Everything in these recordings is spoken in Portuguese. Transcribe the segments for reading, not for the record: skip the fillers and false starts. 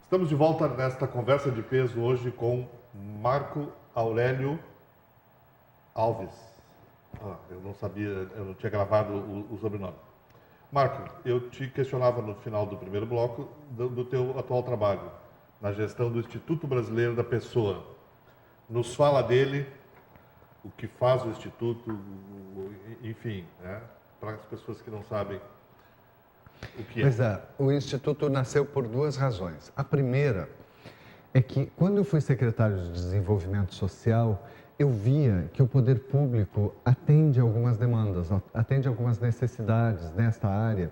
Estamos de volta nesta conversa de peso hoje com Marco Aurélio Alves. Eu não sabia, eu não tinha gravado o sobrenome. Marco, eu te questionava no final do primeiro bloco do teu atual trabalho na gestão do Instituto Brasileiro da Pessoa. Nos fala dele, o que faz o Instituto, enfim, né? Para as pessoas que não sabem o que é. Pois é, o Instituto nasceu por duas razões. A primeira é que, quando eu fui secretário de Desenvolvimento Social, eu via que o poder público atende algumas demandas, atende algumas necessidades nesta área,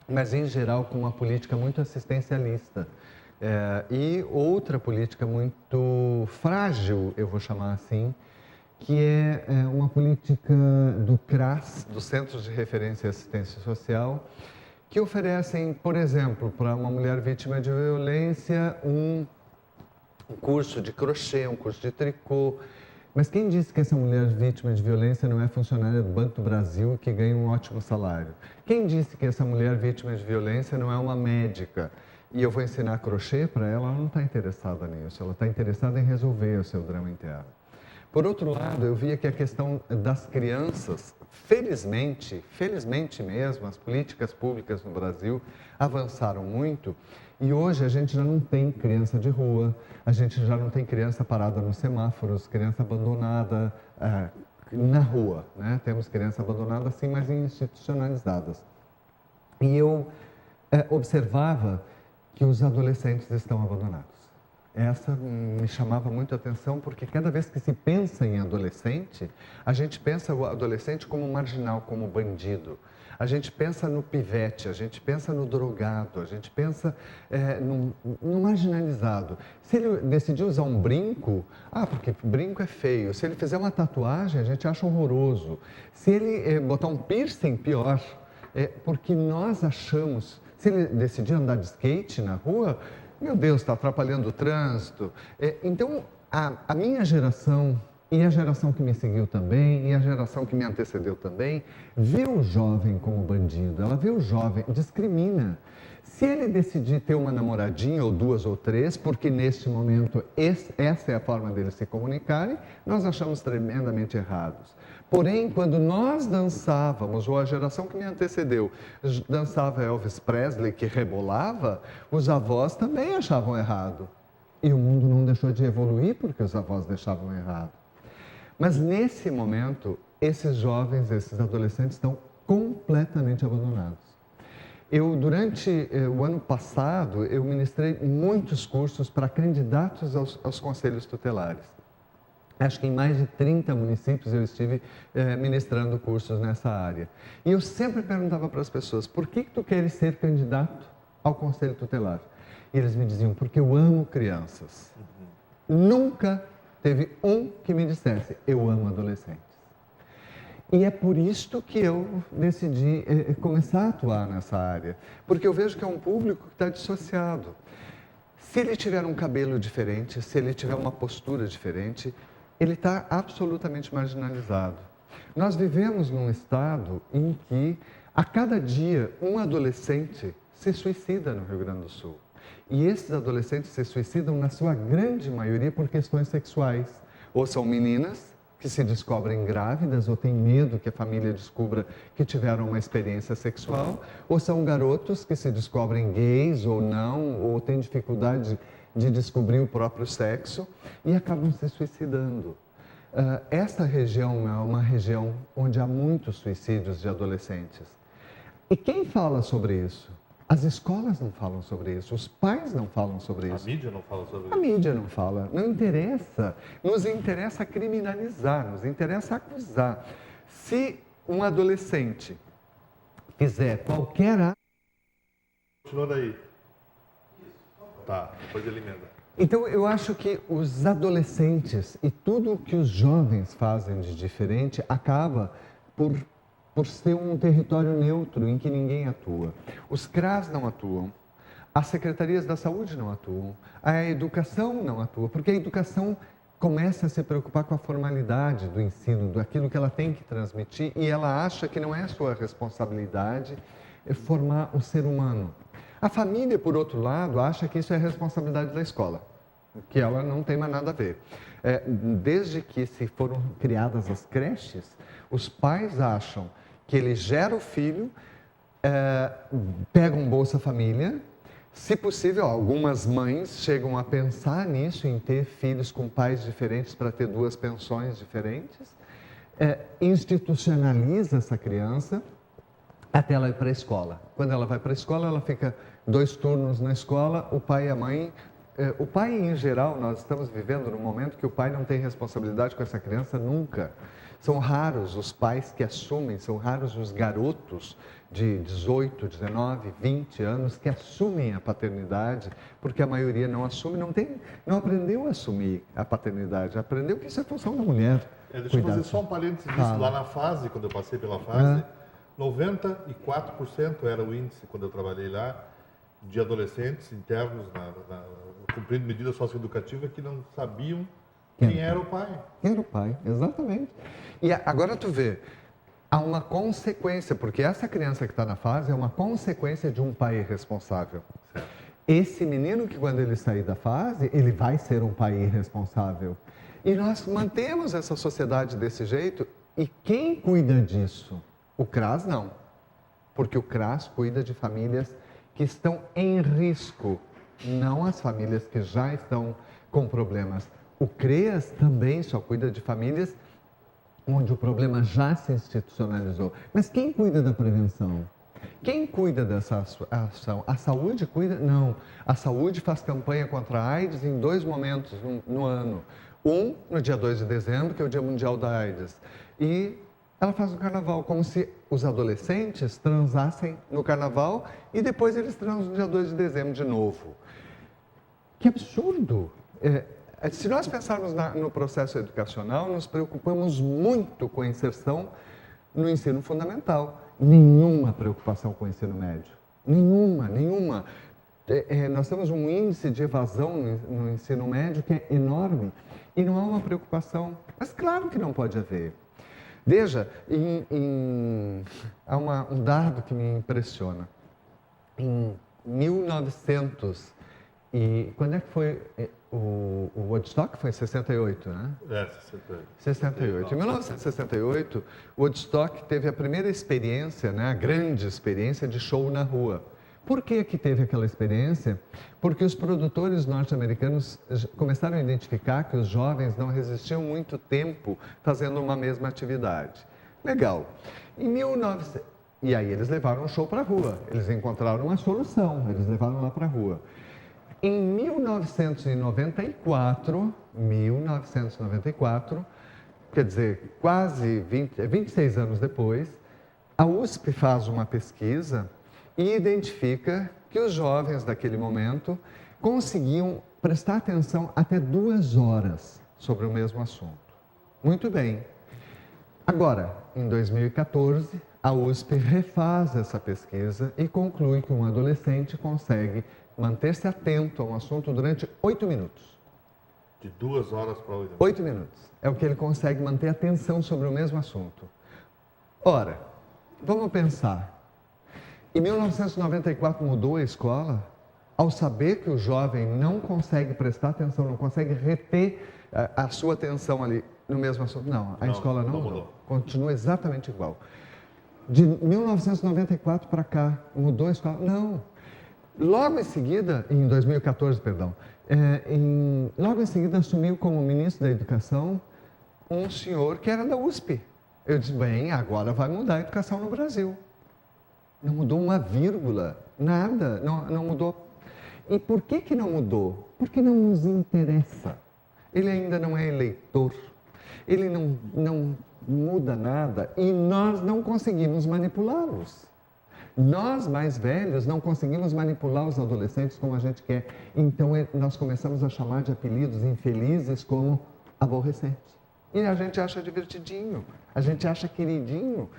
mas, em geral, com uma política muito assistencialista. E outra política muito frágil, eu vou chamar assim, que é uma política do CRAS, dos Centros de Referência e Assistência Social, que oferecem, por exemplo, para uma mulher vítima de violência, um curso de crochê, um curso de tricô. Mas quem disse que essa mulher vítima de violência não é funcionária do Banco do Brasil e que ganha um ótimo salário? Quem disse que essa mulher vítima de violência não é uma médica e eu vou ensinar crochê para ela? Ela não está interessada nisso, ela está interessada em resolver o seu drama interno. Por outro lado, eu via que a questão das crianças, felizmente mesmo, as políticas públicas no Brasil avançaram muito e hoje a gente já não tem criança de rua, a gente já não tem criança parada nos semáforos, criança abandonada na rua, né? Temos criança abandonada sim, mas institucionalizadas. E eu observava que os adolescentes estão abandonados. Essa me chamava muito a atenção porque cada vez que se pensa em adolescente, a gente pensa o adolescente como marginal, como bandido. A gente pensa no pivete, a gente pensa no drogado, a gente pensa no marginalizado. Se ele decidir usar um brinco, porque brinco é feio. Se ele fizer uma tatuagem, a gente acha horroroso. Se ele botar um piercing, pior. Porque nós achamos, se ele decidir andar de skate na rua, meu Deus, está atrapalhando o trânsito. Então, a minha geração e a geração que me seguiu também, e a geração que me antecedeu também, vê o jovem como bandido, ela vê o jovem, discrimina. Se ele decidir ter uma namoradinha, ou duas ou três, porque neste momento essa é a forma deles se comunicarem, nós achamos tremendamente errados. Porém, quando nós dançávamos, ou a geração que me antecedeu dançava Elvis Presley, que rebolava, os avós também achavam errado. E o mundo não deixou de evoluir porque os avós deixavam errado. Mas nesse momento, esses jovens, esses adolescentes estão completamente abandonados. Durante o ano passado, eu ministrei muitos cursos para candidatos aos conselhos tutelares. Acho que em mais de 30 municípios eu estive ministrando cursos nessa área. E eu sempre perguntava para as pessoas, por que tu queres ser candidato ao conselho tutelar? E eles me diziam, porque eu amo crianças. Nunca teve um que me dissesse, eu amo adolescentes. E é por isto que eu decidi começar a atuar nessa área, porque eu vejo que é um público que está dissociado. Se ele tiver um cabelo diferente, se ele tiver uma postura diferente, ele está absolutamente marginalizado. Nós vivemos num estado em que, a cada dia, um adolescente se suicida no Rio Grande do Sul. E esses adolescentes se suicidam, na sua grande maioria, por questões sexuais. Ou são meninas que se descobrem grávidas ou têm medo que a família descubra que tiveram uma experiência sexual, ou são garotos que se descobrem gays ou não, ou têm dificuldade de descobrir o próprio sexo e acabam se suicidando. Esta região é uma região onde há muitos suicídios de adolescentes. E quem fala sobre isso? As escolas não falam sobre isso, os pais não falam sobre isso. A mídia não fala sobre isso. A mídia não fala, não interessa. Nos interessa criminalizar, nos interessa acusar. Se um adolescente fizer qualquer ato... Continua daí. Tá, depois ele emenda. Então, eu acho que os adolescentes e tudo o que os jovens fazem de diferente acaba por ser um território neutro em que ninguém atua. Os CRAS não atuam, as secretarias da saúde não atuam, a educação não atua, porque a educação começa a se preocupar com a formalidade do ensino, daquilo que ela tem que transmitir, e ela acha que não é sua responsabilidade formar o ser humano. A família, por outro lado, acha que isso é responsabilidade da escola, que ela não tem mais nada a ver. Desde que se foram criadas as creches, os pais acham que ele gera o filho, pegam Bolsa Família. Se possível, algumas mães chegam a pensar nisso, em ter filhos com pais diferentes para ter 2 pensões diferentes, institucionaliza essa criança até ela ir para a escola. Quando ela vai para a escola, ela fica 2 turnos na escola, o pai e a mãe. O pai, em geral, nós estamos vivendo num momento que o pai não tem responsabilidade com essa criança nunca. São raros os pais que assumem, são raros os garotos de 18, 19, 20 anos que assumem a paternidade, porque a maioria não assume, não aprendeu a assumir a paternidade, aprendeu que isso é função da mulher. Deixa eu fazer só um parênteses disso. Lá na fase, quando eu passei pela fase, 94% era o índice, quando eu trabalhei lá, de adolescentes internos cumprindo medida socioeducativa que não sabiam quem era o pai. Quem era o pai, exatamente. E agora tu vê, há uma consequência, porque essa criança que está na fase é uma consequência de um pai irresponsável. Certo. Esse menino que quando ele sair da fase, ele vai ser um pai irresponsável. E nós mantemos essa sociedade desse jeito, e quem cuida disso? O CRAS não, porque o CRAS cuida de famílias que estão em risco, não as famílias que já estão com problemas. O CREAS também só cuida de famílias onde o problema já se institucionalizou. Mas quem cuida da prevenção? Quem cuida dessa ação? A saúde cuida? Não. A saúde faz campanha contra a AIDS em 2 momentos no ano. No dia 2 de dezembro, que é o Dia Mundial da AIDS. E ela faz no carnaval, como se os adolescentes transassem no carnaval e depois eles transam no dia 2 de dezembro de novo. Que absurdo! Se nós pensarmos no processo educacional, nos preocupamos muito com a inserção no ensino fundamental. Nenhuma preocupação com o ensino médio. Nenhuma. Nós temos um índice de evasão no ensino médio que é enorme e não há uma preocupação. Mas claro que não pode haver. Veja, há um dado que me impressiona. Em 1900, quando é que foi o Woodstock? Foi em 68, né? 68. Em 1968, o Woodstock teve a primeira experiência, né, a grande experiência de show na rua. Por que teve aquela experiência? Porque os produtores norte-americanos começaram a identificar que os jovens não resistiam muito tempo fazendo uma mesma atividade. Legal. E aí eles levaram o show para a rua. Eles encontraram uma solução, eles levaram lá para a rua. Em 1994, quer dizer, quase 26 anos depois, a USP faz uma pesquisa e identifica que os jovens daquele momento conseguiam prestar atenção até 2 horas sobre o mesmo assunto. Muito bem. Agora, em 2014, a USP refaz essa pesquisa e conclui que um adolescente consegue manter-se atento a um assunto durante 8 minutos. De 2 horas para 8 minutos. 8 minutos. É o que ele consegue manter atenção sobre o mesmo assunto. Ora, vamos pensar. Em 1994 mudou a escola ao saber que o jovem não consegue prestar atenção, não consegue reter a sua atenção ali no mesmo assunto. Não, a escola não mudou. Continua exatamente igual. De 1994 para cá, mudou a escola? Não. Logo em seguida, em 2014, perdão, logo em seguida assumiu como ministro da Educação um senhor que era da USP. Eu disse, bem, agora vai mudar a educação no Brasil. Não mudou uma vírgula, nada, não mudou. E por que não mudou? Porque não nos interessa. Ele ainda não é eleitor, ele não muda nada e nós não conseguimos manipulá-los. Nós, mais velhos, não conseguimos manipular os adolescentes como a gente quer. Então, nós começamos a chamar de apelidos infelizes como aborrecente. E a gente acha divertidinho, a gente acha queridinho.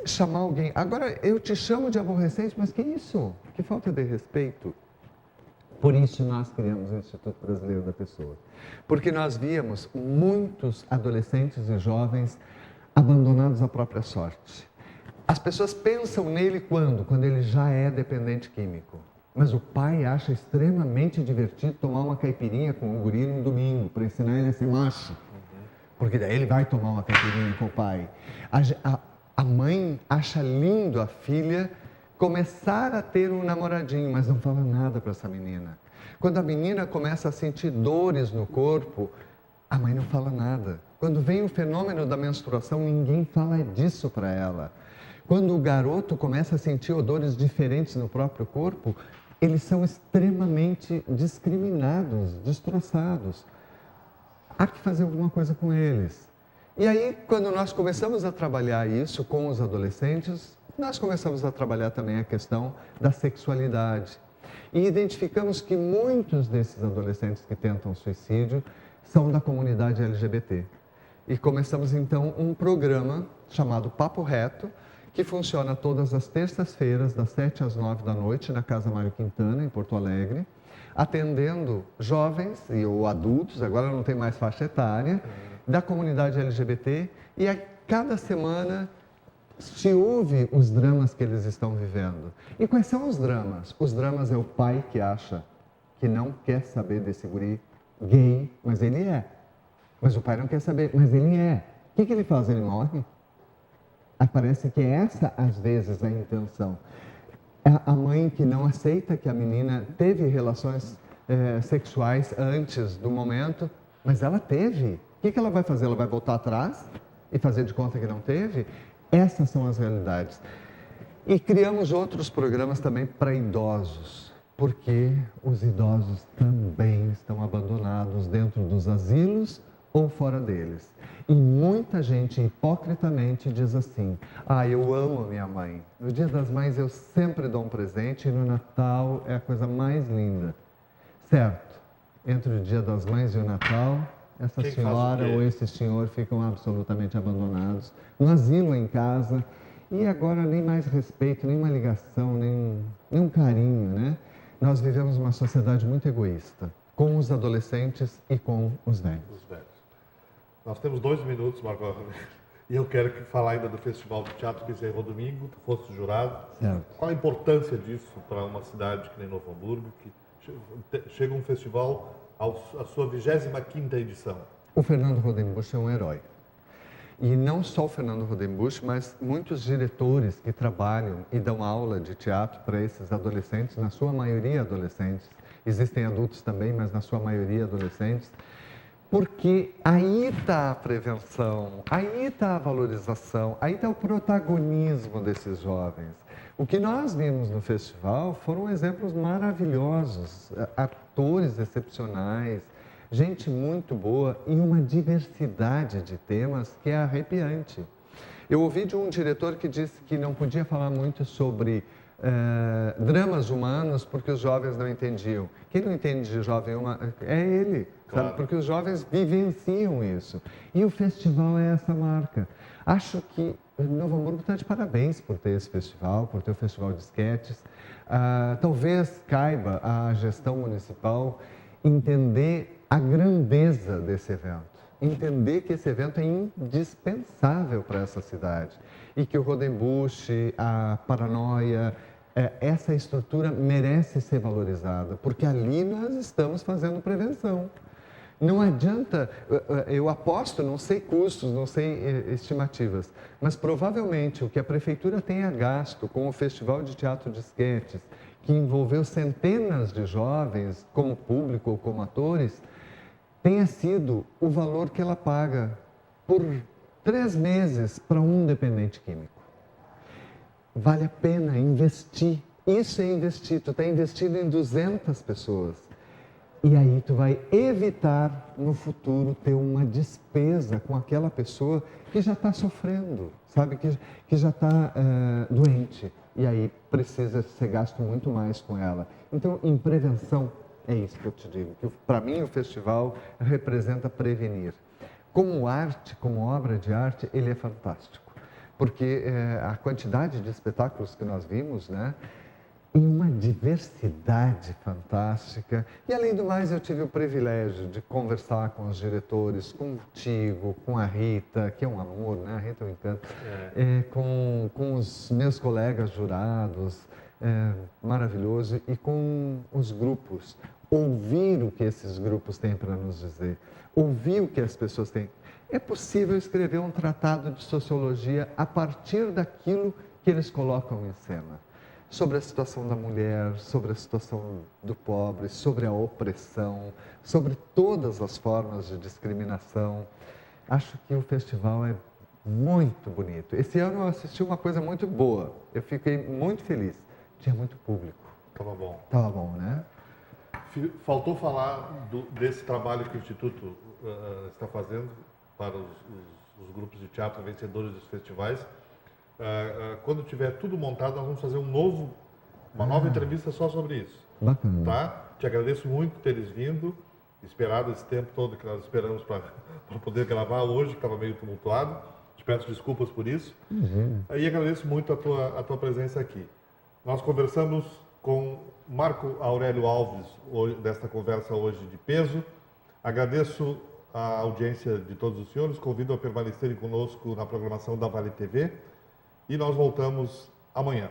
Chamar alguém... Agora, eu te chamo de aborrecente, mas que isso? Que falta de respeito. Por isso nós criamos o Instituto Brasileiro da Pessoa. Porque nós víamos muitos adolescentes e jovens abandonados à própria sorte. As pessoas pensam nele quando? Quando ele já é dependente químico. Mas o pai acha extremamente divertido tomar uma caipirinha com o guri no domingo, para ensinar ele a ser macho. Porque daí ele vai tomar uma caipirinha com o pai. A mãe acha lindo a filha começar a ter um namoradinho, mas não fala nada para essa menina. Quando a menina começa a sentir dores no corpo, a mãe não fala nada. Quando vem o fenômeno da menstruação, ninguém fala disso para ela. Quando o garoto começa a sentir odores diferentes no próprio corpo, eles são extremamente discriminados, destroçados. Há que fazer alguma coisa com eles. E aí, quando nós começamos a trabalhar isso com os adolescentes, nós começamos a trabalhar também a questão da sexualidade. E identificamos que muitos desses adolescentes que tentam suicídio são da comunidade LGBT. E começamos então um programa chamado Papo Reto, que funciona todas as terças-feiras, das 7 às 9 da noite, na Casa Mário Quintana, em Porto Alegre, atendendo jovens ou adultos, agora não tem mais faixa etária, da comunidade LGBT, e a cada semana se ouve os dramas que eles estão vivendo. E quais são os dramas? Os dramas é o pai que acha que não quer saber desse guri gay, mas ele é. Mas o pai não quer saber, mas ele é. O que ele faz? Ele morre? Parece que essa, às vezes, é a intenção. A mãe que não aceita que a menina teve relações sexuais antes do momento, mas ela teve. O que ela vai fazer? Ela vai voltar atrás e fazer de conta que não teve? Essas são as realidades. E criamos outros programas também para idosos, porque os idosos também estão abandonados dentro dos asilos ou fora deles. E muita gente hipocritamente diz assim: eu amo a minha mãe. No Dia das Mães eu sempre dou um presente e no Natal é a coisa mais linda. Certo, entre o Dia das Mães e o Natal, essa senhora ou esse senhor ficam absolutamente abandonados, no asilo, em casa, e agora nem mais respeito, nem uma ligação, nem um carinho, né? Nós vivemos uma sociedade muito egoísta, com os adolescentes e com os velhos. Nós temos 2 minutos, Marco, e eu quero falar ainda do Festival de Teatro que encerrou domingo, tu foste jurado. Certo. Qual a importância disso para uma cidade que nem Novo Hamburgo, que chega um festival à sua 25ª edição? O Fernando Rodenbusch é um herói. E não só o Fernando Rodenbusch, mas muitos diretores que trabalham e dão aula de teatro para esses adolescentes, na sua maioria adolescentes. Existem adultos também, mas na sua maioria adolescentes. Porque aí está a prevenção, aí está a valorização, aí está o protagonismo desses jovens. O que nós vimos no festival foram exemplos maravilhosos, atores excepcionais, gente muito boa e uma diversidade de temas que é arrepiante. Eu ouvi de um diretor que disse que não podia falar muito sobre dramas humanos porque os jovens não entendiam. Quem não entende de jovem é ele, claro. Sabe? Porque os jovens vivenciam isso. E o festival é essa marca. Acho que Novo Hamburgo está de parabéns por ter esse festival, por ter o festival de esquetes. Talvez caiba à gestão municipal entender a grandeza desse evento. Entender que esse evento é indispensável para essa cidade. E que o Rodenbusch, a Paranoia, essa estrutura merece ser valorizada, porque ali nós estamos fazendo prevenção. Não adianta, eu aposto, não sei custos, não sei estimativas, mas provavelmente o que a prefeitura tenha gasto com o Festival de Teatro de Esquetes, que envolveu centenas de jovens como público ou como atores, tenha sido o valor que ela paga por 3 meses para um dependente químico. Vale a pena investir. Isso é investir. Tu está investindo em 200 pessoas. E aí tu vai evitar no futuro ter uma despesa com aquela pessoa que já está sofrendo, sabe? Que já está doente. E aí precisa ser gasto muito mais com ela. Então, em prevenção, é isso que eu te digo. Que para mim o festival representa prevenir. Como arte, como obra de arte, ele é fantástico. Porque a quantidade de espetáculos que nós vimos, né? em uma diversidade fantástica. E, além do mais, eu tive o privilégio de conversar com os diretores, contigo, com a Rita, que é um amor, né? A Rita é um encanto, com os meus colegas jurados, maravilhoso, e com os grupos. Ouvir o que esses grupos têm para nos dizer, ouvir o que as pessoas têm. É possível escrever um tratado de sociologia a partir daquilo que eles colocam em cena. Sobre a situação da mulher, sobre a situação do pobre, sobre a opressão, sobre todas as formas de discriminação. Acho que o festival é muito bonito. Esse ano eu assisti uma coisa muito boa. Eu fiquei muito feliz. Tinha muito público. Tava bom. Tava bom, né? Faltou falar desse trabalho que o Instituto está fazendo para os grupos de teatro vencedores dos festivais. Quando tiver tudo montado, nós vamos fazer uma nova entrevista só sobre isso. Bacana. Tá? Te agradeço muito por teres vindo, esperado esse tempo todo que nós esperamos para poder gravar hoje, que estava meio tumultuado. Te peço desculpas por isso. E agradeço muito a tua presença aqui. Nós conversamos com Marco Aurélio Alves, desta conversa hoje de peso. Agradeço a audiência de todos os senhores, convido a permanecerem conosco na programação da Vale TV e nós voltamos amanhã.